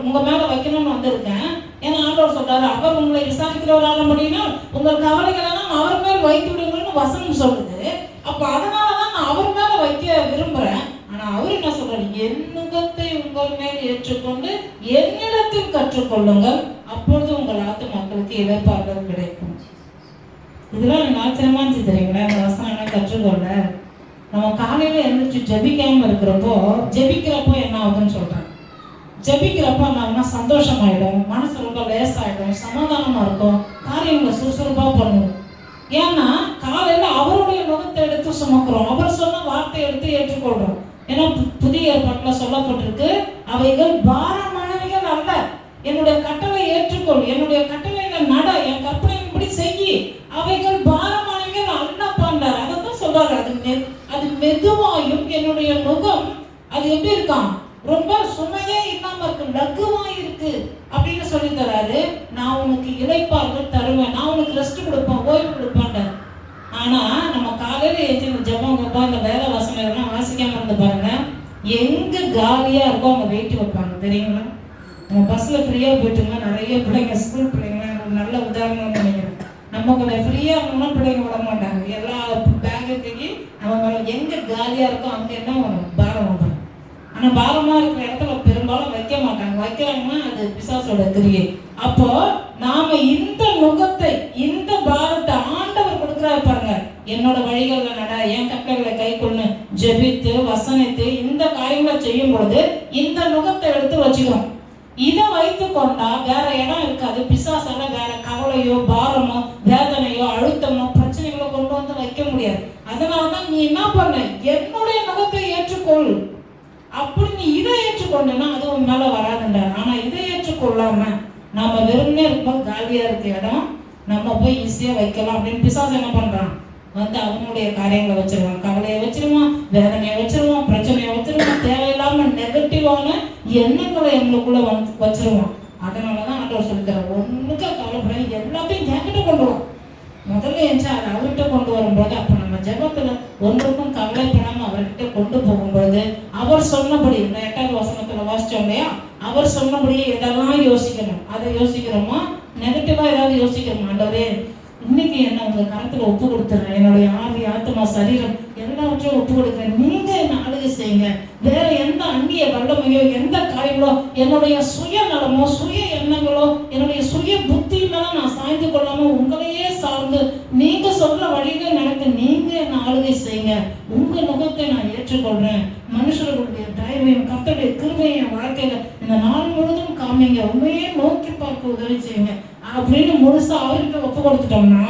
உங்க மேல வைக்கணும்னு வந்திருக்கேன். ஏன்னா ஆண்டவர் சொல்றாரு, அவர் உங்களை விசாரிக்கிறவராக முடியும்னா உங்கள் கவலைகள் எல்லாம் அவர் மேல் வைத்து விடுங்கன்னு வசனம் சொல்லுது. அப்ப அதனாலதான் நான் அவர் மேல வைக்க விரும்புறேன். ஆனா அவர் என்ன சொல்றாரு, என் நுகத்தை உங்கள் மேல் ஏற்றுக்கொண்டு என்னிடத்தில் கற்றுக்கொள்ளுங்கள், அப்பொழுது உங்கள் ஆத்துமாக்களுக்கு இளைப்பாறுதல் கிடைக்கும். இதெல்லாம் எனக்கு ஆச்சரியமா இருந்துச்சு தெரியுங்களா, இந்த வசனம் கற்றுக்கொள்ள. நம்ம காலையில எழுந்திரிச்சு ஜெபிக்காம ஜெபிக்கிறப்போ என்ன ஆகுதுன்னு சொல்றேன். ஜெபிக்கிறப்ப நம்ம சந்தோஷமாயிடும், மனசு ரொம்ப லேசாயிடும், சமாதானமா இருக்கும், காரியங்களை சுறுசுறுப்பா பண்ணுவோம். ஏன்னா காலையில அவருடைய நுகத்தை எடுத்து சுமக்கிறோம், அவர் சொன்ன வார்த்தை எடுத்து ஏற்றுக்கொள்றோம். ஏன்னா புதிய ஏற்பாட்டுல சொல்லப்பட்டிருக்கு, அவைகள் பாரமானவைகள் அல்ல, என்னுடைய கட்டளை ஏற்றுக்கொள், என்னுடைய கட்டளையில நட, என் கற்பனையின்படி செய்யி, அவைகள் பாரமானவைகள் அல்லப்பாண்டார். அதைத்தான் சொல்றாரு, அது மெதுவாயும் என்னுடைய நுகம் அது எப்படி இருக்கான், ரொம்ப சுமையே இல்லாம இருக்கு, லகுவா இருக்கு அப்படின்னு சொல்லி தராரு. நான் உனக்கு இளைப்பாறுதல் தருவேன், நான் உனக்கு ரெஸ்ட் கொடுப்பேன், ஓய்வு கொடுப்பேன். ஆனா நம்ம காலையில ஏற்றி ஜெபம் கப்பா இந்த வேலை வசனம் எல்லாம் வாசிக்காம இருந்து பாருங்க, எங்க காலியா இருக்கோ அவங்க வெயிட் வைப்பாங்க தெரியுங்களா. நம்ம பஸ்ல ஃப்ரீயா போயிட்டுங்க, நிறைய பிள்ளைங்க ஸ்கூல் பிள்ளைங்க நல்ல உதாரணம் நினைக்கிறேன். நம்ம கொஞ்சம் ஃப்ரீயா இருந்தோம்னா பிள்ளைங்க விட மாட்டாங்க, எல்லா பேக்கையும் அவங்க எங்க காலியா இருக்கோ அங்க என்ன பாரம் வந்துடும். ஆனா பாரமா இருக்கிற இடத்துல பெரும்பாலும் வைக்க மாட்டாங்க, வைக்கிறாங்கன்னா அது பிசாசோட கிரியை. அப்போ நாம இந்த நுகத்தை, இந்த பாரத்தை ஆண்டவர் கொடுக்குறாரு பாருங்க. என்னோட வழிகள்ல நட, என் கட்டளைகளை கை கொண்டு ஜெபித்து வசனித்து இந்த காரியங்களை செய்யும் பொழுது இந்த நுகத்தை எடுத்து வச்சுக்கிறோம். இதை வைத்து கொண்டா வேற இடம் இருக்காது. பிசாசால வேற கவலையோ பாரமோ வேதனையோ அழுத்தமோ பிரச்சனைகளோ கொண்டு வந்து வைக்க முடியாது. அதனாலதான் நீ என்ன பண்ண, என்னுடைய நுகத்தை ஏற்றுக்கொள், அப்படி நீ இதை ஏற்றுக்கொண்டனா அது உன் மேல வராதுண்டா. ஆனா இதை ஏற்றுக்கொள்ளாம நாம வெறுமனே இருக்கும்போது காலியா இருக்க இடம் நம்ம போய் ஈஸியா வைக்கலாம் அப்படின்னு பிசாசு என்ன பண்றான், வந்து அவனுடைய காரியங்களை வச்சிருவான், கவலையை வச்சிருவான், வேதனையை வச்சிருவான், பிரச்சனையை வச்சிருவான், தேவையில்லாம நெகட்டிவான எண்ணங்களை எங்களுக்குள்ள வச்சிருவான். அதனாலதான் ஆண்டவர் சொல்லித்தரார், ஒண்ணுக்க கவலைப்பட, எல்லாத்தையும் என்கிட்ட கொண்டு வா. முதல்ல என்ச்சா அதை அவர்கிட்ட கொண்டு வரும்போது, அப்ப நம்ம ஜெபத்துல ஒன்றுக்கும் கவலைப்படாம அவர்கிட்ட கொண்டு போகும்போது அவர் சொன்னபடி, இந்த 8வது வசனத்துல வாசிச்சோம் இல்லையா, அவர் சொன்னபடியே எதெல்லாம் யோசிக்கணும் அதை யோசிக்கிறோமா, நெகட்டிவா ஏதாவது யோசிக்கிறோமா, ஆண்டவரே இன்னைக்கு என்ன உங்க கருத்துல ஒப்பு கொடுத்துறேன், என்னுடைய ஆவி ஆத்மா சரீரம் எல்லாவற்றையும் ஒப்பு கொடுக்குறேன், நீங்க என்ன ஆளுகை செய்யுங்க, வேற எந்த அந்நிய வல்லமையோ எந்த காரியங்களோ என்னுடைய சுய நலமோ சுய எண்ணங்களோ என்னுடைய சுய புத்தியினால நான் சாய்ந்து கொள்ளாம உங்களையே சார்ந்து நீங்க சொல்ற வழியில நடக்க நீங்க என்ன ஆளுகை செய்யுங்க, உங்க நுகத்தை நான் ஏற்றுக்கொள்றேன், மனுஷர்களுடைய தயவையும் கர்த்தருடைய கிருபையும் வாழ்க்கையில இந்த நாள் முழுதும் காமிங்க, உண்மையே நோக்கி பார்க்க உதவி செய்யுங்க அப்படின்னு முழுசா அவர்கிட்ட ஒப்பு கொடுத்துட்டோம்னா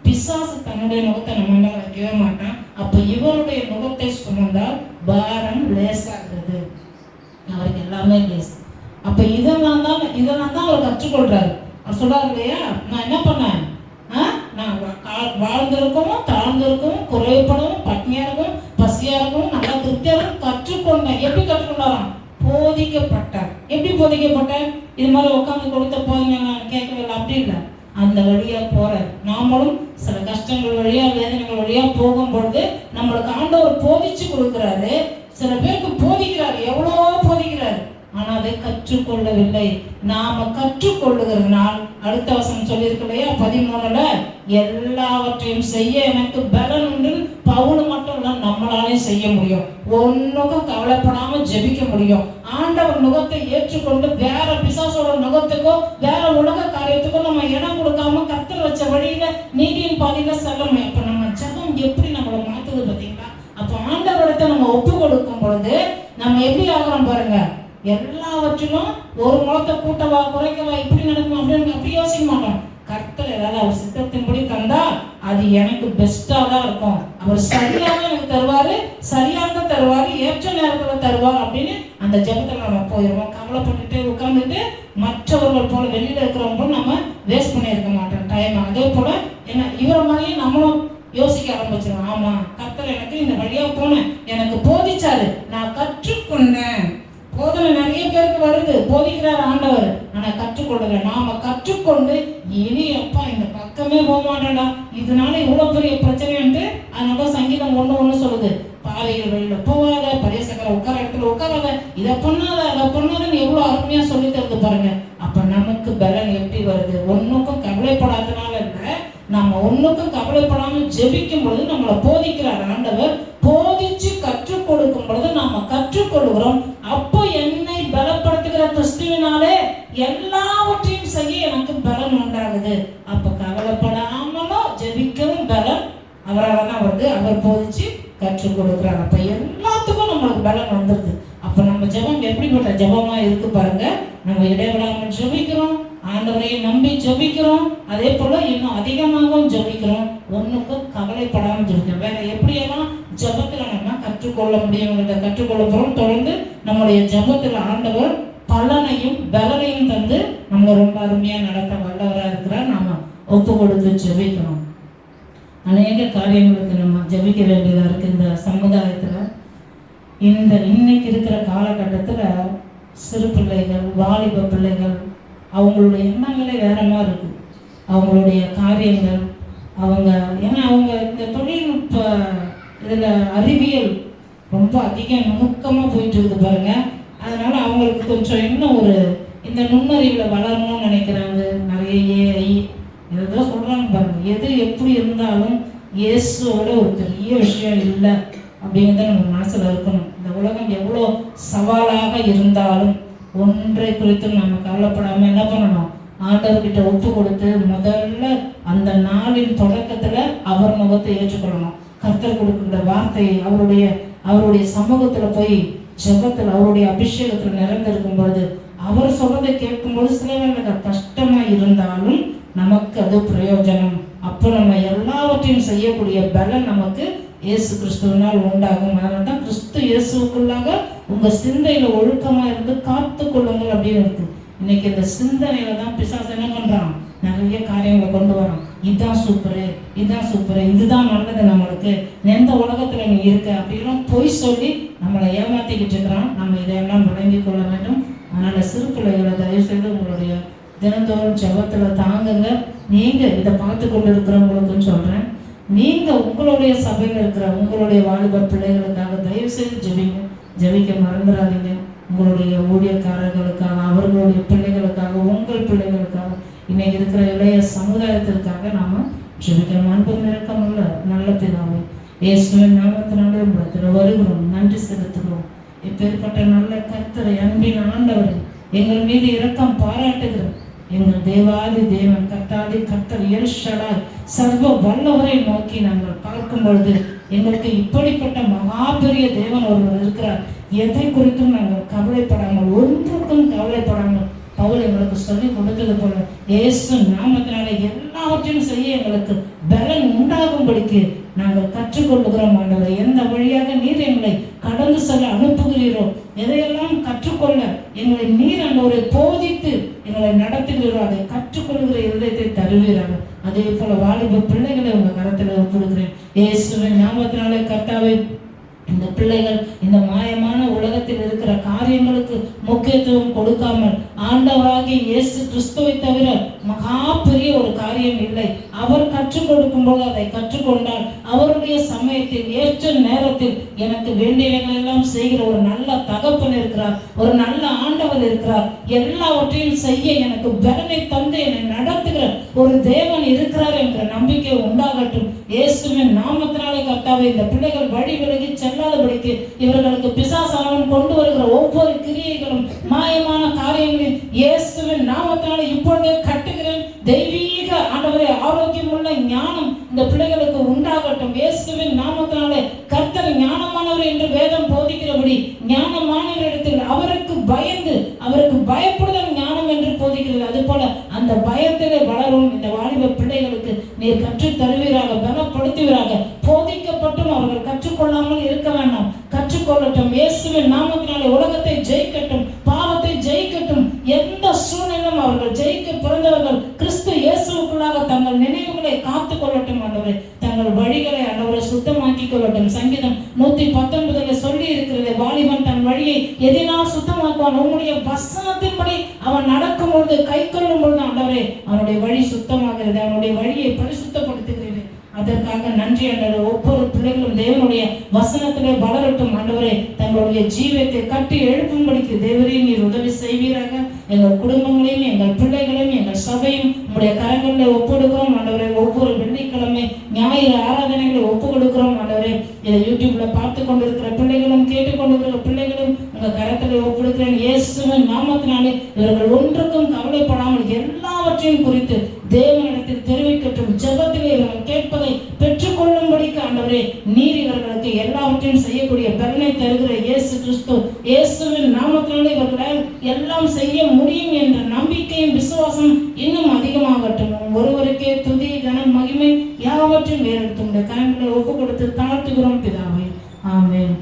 பிசாசு தன்னுடைய நுகத்தை நம்ம மேல வைக்கவே மாட்டான். அப்ப இவருடைய நுகத்தை சுமந்தால் பாரம் லேசாகிறது, அவருக்கு எல்லாமே லேஸ். அப்ப இதெல்லாம் தான் அவர் கற்றுக்கொள்றாரு. அவர் சொல்றாரு இல்லையா, நான் என்ன பண்ணேன், நான் வாழ்ந்திருக்கவும் தாழ்ந்திருக்கவும் குறைவுபடவும் பட்னியா இருக்கவும் பசியா இருக்கவும் நல்லா திருப்தியா இருக்கவும் கற்றுக்கொண்டேன். எப்படி கற்றுக்கொண்டாராம், போதிக்கப்பட்டார். எப்படி போதிக்கப்பட்டார், இது மாதிரி உட்காந்து கொடுத்த போதுங்க நான் கேட்கவில்லை, அப்படி இல்லை, அந்த வழியா போற நாமளும் சில கஷ்டங்கள் வழியா வேதனைகள் வழியா போகும் பொழுது நம்மளுக்கு ஆண்டவர் போதிச்சு கொடுக்கிறாரு. சில பேருக்கு போதிக்கிறாரு, எவ்வளவோ போதிக்கிறாரு, ஆனா ஆனால் அதை கற்றுக்கொள்ளவில்லை. நாம கற்றுக்கொள்ளுகிறதுனால் அடுத்த வசனம் சொல்லியிருக்கு இல்லையா 13ல, எல்லாவற்றையும் செய்ய எனக்கு பலன் உண்டு. பவுல் மட்டும் இல்ல, நம்மளாலே செய்ய முடியும். ஒன்னுக்கும் கவலைப்படாம ஜெபிக்க முடியும். ஆண்டவர் நுகத்தை ஏற்றுக்கொண்டு வேற பிசாசோட நுகத்துக்கோ வேற உலக காரியத்துக்கோ நம்ம இடம் கொடுக்காம கர்த்தர் வச்ச வழியில நீதியின் பாதையில செல்லணும். அப்ப நம்ம ஜெபம் எப்படி நம்மளை மாத்துது பார்த்தீங்களா? அப்ப ஆண்டவரிடத்தை நம்ம ஒப்பு கொடுக்கும் பொழுது நம்ம எப்படி ஆகிறோம் பாருங்க. எல்லாவற்றிலும் ஒரு முளத்தை கூட்டவா குறைக்கவா இப்படி நடக்கும் அப்படின்னு அப்படி யோசிக்க மாட்டோம். கர்த்தர் ஏதாவது அவர் சித்தத்தின்படி தந்தா அது எனக்கு பெஸ்டா தான் இருக்கும். அவர் சரியாக எனக்கு தருவாரு, சரியாக தருவாரு, ஏற்ற நேரத்துல தருவார் அப்படின்னு அந்த ஜெபத்துல நம்ம போயிடுவோம். கவலைப்பட்டுட்டு உட்கார்ந்துட்டு மற்றவர்கள் போல வெளியில இருக்கிறவங்க போல நம்ம வேஸ்ட் பண்ணியிருக்க மாட்டோம் டைம். அதே போல என்ன இவரை மாதிரியே நம்மளும் யோசிக்க ஆரம்பிச்சிடும். ஆமா, கர்த்தர் எனக்கு இந்த வழியா போனேன், எனக்கு போதிச்சாரு, நான் கற்றுக்கொண்டேன். போதனை நிறைய பேருக்கு வருது, போதிக்கிறார் ஆண்டவர், ஆனா கற்றுக்கொள்ளல. நாம கற்றுக்கொண்டு இனி அப்பா இந்த பக்கமே போக மாட்டேன்டா, இதனால இவ்வளவு பெரிய பிரச்சனைன்ட்டு அதனால சங்கீதம் 1:1 சொல்லுது, பாறைகள் வழியில போகாத, பரிசக்கரை உட்கார இடத்துல உட்காராத, இதை பண்ணாத அதை பண்ணாதன்னு எவ்வளவு அருமையா சொல்லி தருது பாருங்க. அப்ப நமக்கு பலன் எப்படி வருது? ஒன்னுக்கும் கவலைப்படாதனால இல்ல, நம்ம ஒன்னுக்கும் கவலைப்படாம ஜெபிக்கும் பொழுது நம்மளை போதிக்கிறார் ஆண்டவர். போதிச்சு கற்றுக் கொடுக்கும் பொழுது நாம கற்றுக்கொள்கிறோம். அப்போ என்னை பலப்படுத்துகிற கிறிஸ்துவினாலே எல்லாவற்றையும் செய்ய எனக்கு பலன் உண்டாகுது. அப்ப கவலைப்படாமலும் ஜெபிக்கவும் பலன் அவரால் தான் வருது. அவர் போதிச்சு கற்றுக் கொடுக்கிறார். அப்ப எல்லாத்துக்கும் நம்மளுக்கு பலன் வந்துருது. அப்ப நம்ம ஜெபம் எப்படிப்பட்ட ஜெபமா இருக்கு பாருங்க. நம்ம இடைவிடாமல் ஜெபிக்கிறோம், ஆண்டவரையை நம்பி ஜெபிக்கிறோம், அதே போல இன்னும் அதிகமாகவும் ஜெபிக்கிறோம். ஒன்னுக்கும் கவலைப்படாமல் ஜெபிக்கிறோம். வேற எப்படியெல்லாம் ஜெபத்துல நம்ம கற்றுக்கொள்ள முடியும், கற்றுக்கொள்ள போறோம். தொடர்ந்து நம்முடைய ஜெபத்துல ஆண்டவர் பலனையும் பலனையும் தந்து நம்ம ரொம்ப அருமையா நடத்த வல்லவரா இருக்கிறார். நாம ஒப்பு கொடுத்து ஜெபிக்கணும். அநேக காரியங்களுக்கு நம்ம ஜெபிக்க வேண்டியதா இருக்கு. இந்த சமுதாயத்துல இன்னைக்கு இருக்கிற காலகட்டத்துல சிறு பிள்ளைகள், வாலிப பிள்ளைகள், அவங்களுடைய எண்ணங்களே வேற மாதிரி இருக்கு. அவங்களுடைய காரியங்கள் அவங்க ஏன்னா அவங்க இந்த தொழில்நுட்ப இதுல அறிவியல் ரொம்ப அதிக நுணுக்கமா போயிட்டு இருக்குது பாருங்க. அதனால அவங்களுக்கு கொஞ்சம் இன்னும் ஒரு இந்த நுண்ணறிவுல வளரணும்னு நினைக்கிறாங்க. நிறைய ஏஐ இதெல்லாம் சொல்றாங்க பாருங்க. எது எப்படி இருந்தாலும் இயேசுவோட ஒரு பெரிய விஷயம் இல்லை அப்படிங்கிறத நம்ம மனசுல இருக்கணும். இந்த உலகம் எவ்வளோ சவாலாக இருந்தாலும் ஒன்றை குறித்து நம்ம கவலைப்படாம என்ன பண்ணணும்? ஆண்டவர்கிட்ட ஒப்பு கொடுத்து முதல்ல அந்த நாளின் தொடக்கத்துல அவர் முகத்தை ஏற்றுக்கொள்ளணும். கர்த்தர் கொடுக்கின்ற வார்த்தையை அவருடைய சமூகத்துல போய் ஜெபத்துல அவருடைய அபிஷேகத்துல நிறைந்திருக்கும் பொழுது அவர் சொல்றதை கேட்கும்போது சில வேலை கஷ்டமா இருந்தாலும் நமக்கு அது பிரயோஜனம். அப்போ நம்ம எல்லாவற்றையும் செய்யக்கூடிய பலன் நமக்கு இயேசு கிறிஸ்துவினால் உண்டாகும். அதனால தான் கிறிஸ்து இயேசுக்குள்ளாக உங்க சிந்தையில ஒழுக்கமா இருந்து காத்து கொள்ளுங்கள் அப்படின்னு இருக்கு. இன்னைக்கு இந்த சிந்தனையில தான் பிசாசு என்ன பண்றான்? நிறைய காரியங்களை கொண்டு வரான். இதுதான் சூப்பரு, இதுதான் சூப்பரு, இதுதான் நல்லது, நம்மளுக்கு எந்த உலகத்துல நீ இருக்க அப்படின்லாம் பொய் சொல்லி நம்மளை ஏமாத்திக்கிட்டு இருக்கிறான். நம்ம இதையெல்லாம் விளங்கிக் கொள்ள வேண்டும். அதனால சிறு பிள்ளைகளை தயவு செய்து உங்களுடைய தினந்தோறும் ஜெபத்துல தாங்குங்க. நீங்க இதை பார்த்து கொண்டு இருக்கிறவங்களுக்குன்னு சொல்றேன், நீங்க உங்களுடைய சபையில் இருக்கிற உங்களுடைய வாலிப பிள்ளைகளுக்காக தயவு செய்து ஜெபிங்க. ஜெபிக்க மறந்துடாதீங்க. உங்களுடைய ஊழியக்காரர்களுக்காக, அவர்களுடைய பிள்ளைகளுக்காக, உங்கள் பிள்ளைகளுக்காக, இன்னைக்கு இருக்கிற இளைய சமுதாயத்திற்காக நாம ஜெபிக்கணும். அன்பு நெருக்கமுள்ள நல்ல பிதாவே, இயேசுவின் நாமத்தினாலே உங்களிடத்தில் வருகிறோம், நன்றி செலுத்துகிறோம். இப்பேற்பட்ட நல்ல கர்த்தரை, அன்பின் ஆண்டவரை, எங்கள் மீது இரக்கம் பாராட்டுகிறோம். எங்கள் தேவாதி தேவன், கர்த்தாதி கர்த்தர், எல் ஷடாய், சர்வ வல்லவரை நோக்கி நாங்கள் பார்க்கும் பொழுது எங்களுக்கு இப்படிப்பட்ட மகாபெரிய தேவன் ஒருவர் இருக்கிறார். எதை குறித்தும் நாங்கள் கவலைப்படாமல், ஒன்றுக்கும் கவலைப்படாமல், பவுல் எங்களுக்கு சொல்லி கொடுத்தது போல இயேசு நாமத்தினால எல்லாவற்றையும் செய்ய எங்களுக்கு பலன் உண்டாகும்படிக்கு நாங்கள் கற்றுக்கொள்ளுகிறோம். ஆண்டவரை, எந்த வழியாக நீர் எங்களை கடந்து செல்ல அனுப்புகிறீரோ, எதையெல்லாம் கற்றுக்கொள்ள எங்களை நீர் ஆண்டவரை போதித்து எங்களை நடத்துகிறீரோ அதை கற்றுக்கொள்கிற இருதயத்தை தருவீராக. அதே போல வாலிப பிள்ளைகளை உங்க கரத்தில் ஒப்புடுகிறேன் இயேசுவின் நாமத்தினாலே. கர்த்தாவே, இந்த பிள்ளைகள் இந்த மாயமான உலகத்தில் இருக்கிற காரியங்களுக்கு முக்கியத்துவம் கொடுக்காமல் ஆண்டவராகிய இயேசு கிறிஸ்துவை தவிர மகா பெரிய ஒரு காரியம் இல்லை. அவர் கற்றுக் கொடுக்கும் போது அதை கற்றுக்கொண்டால் அவருடைய சமயத்தில் ஏற்ற நேரத்தில் எனக்கு வேண்டியவைகள் எல்லாம் செய்கிற ஒரு நல்ல தகப்பன் இருக்கிறார், ஒரு நல்ல ஆண்டவர் இருக்கிறார். எல்லாவற்றையும் செய்ய எனக்கு பலனை தந்து என்னை நடத்துகிற ஒரு தேவன் இருக்கிறார் என்ற நம்பிக்கை உண்டாகட்டும். இயேசுவின் நாமத்தினாலே கர்த்தாவே, இந்த பிள்ளைகள் வழி விலகி செல்லாதபடிக்கு இவர்களுக்கு பிசாசானவன் கொண்டு வருகிற ஒவ்வொரு கிரியைகளும் மாயமான காரியங்களையும் இயேசுவின் நாமத்தினாலே இப்பொழுதே கட்டுகிறேன். தெய்வீக ஆண்டவரே, ஆரோக்கியமுள்ள ஞானம் இந்த பிள்ளைகளுக்கு உண்டாகட்டும். இயேசுவின் நாமத்தினாலே கர்த்தர் ஞானமானவர் என்று வேதம் போதிக்கிறபடி ஞானமானவரிடத்தில் அவருக்கு பயந்து அவருக்கு பயப்படுதல் ஞானம் என்று போதிக்கிறது. அதுபோல அந்த பயத்திலே வளரும் இந்த வாலிப பிள்ளைகளுக்கு நீர் கற்றுத் தருவீராக, பலப்படுத்துவீராக. போதிக்கப்பட்டும் அவர்கள் கற்றுக்கொள்ளாமல் இருக்க வேண்டாம், கற்றுக்கொள்ளட்டும். இயேசுவின் நாமத்தினாலே உலகத்தை ஜெயிக்கட்டும், பாவத்தை ஜெயிக்கட்டும். எந்த சூழ்நிலையும் அவர்கள் ஜெயிக்க பிறந்தவர்கள் கிறிஸ்து இயேசுவுக்குள்ளாக தங்கள் நினைவுகளை காத்துக் கொள்ளட்டும். ஆண்டவரே, தங்கள் வழிகளை ஆண்டவரை சுத்தமாக்கி கொள்ளட்டும். சங்கீதம் 119 சொல்லி இருக்கிறது, வாலிபன் தன் வழியை எதினால் சுத்தமாக்குவான், உன்னுடைய வசனத்தின்படி அவன் நடக்கும் பொழுது கை கொள்ளும் பொழுது ஆண்டவரே அவனுடைய வழி சுத்தமாகிறது, அவனுடைய வழியை பரிசுத்தப்படுத்துகிறது. அதற்காக நன்றி ஆண்டவரே. ஒவ்வொரு பிள்ளைகளும் தேவனுடைய வசனத்திலே வளரட்டும். ஆண்டவரே, தங்களுடைய ஜீவத்தை கட்டி எழுப்பும்படிக்கு தேவரே நீர் உதவி செய்வீராக. எங்கள் குடும்பங்களையும் எங்கள் பிள்ளைகளையும் எங்கள் சபையும் உங்களுடைய கரங்களில் ஒப்புடுக்கிறோம் ஆண்டவரே. ஒவ்வொரு வெள்ளிக்கிழமை ஞாயிறு ஆராதனைகளை ஒப்பு கொடுக்கிறோம் ஆண்டவரே. இதை யூடியூப்ல பார்த்து கொண்டிருக்கிற பிள்ளைகளும் கேட்டுக்கொண்டிருக்கிற பிள்ளைகளும் உங்க கரத்தில் ஒப்புடுக்கிறேன். இயேசுவின் நாமத்தினாலே இவர்கள் ஒன்றுக்கும் கவலைப்படாமல் எல்லாவற்றையும் குறித்து தேவனிடத்தில் தெரிவிக்கட்டும். ஜெபத்திலே இவர்கள் கேட்பதை பெற்றுக்கொள்ளும்படிக்கு ஆண்டவரே நீர் இவர்களுக்கு எல்லாவற்றையும் செய்யக்கூடிய பலனை தருகிற இயேசு கிறிஸ்து இயேசுவின் நாமத்தினாலே இவர்களால் எல்லாம் செய்ய முடியும் என்ற நம்பிக்கையும் விசுவாசம் இன்னும் அதிகமாகட்டும். ஒருவருக்கே துதி கனம் மகிமை யாவற்றையும் வேறெடுத்து கரங்களை ஒப்பு கொடுத்து தாழ்த்துகிறோம் பிதாவே. ஆமென்.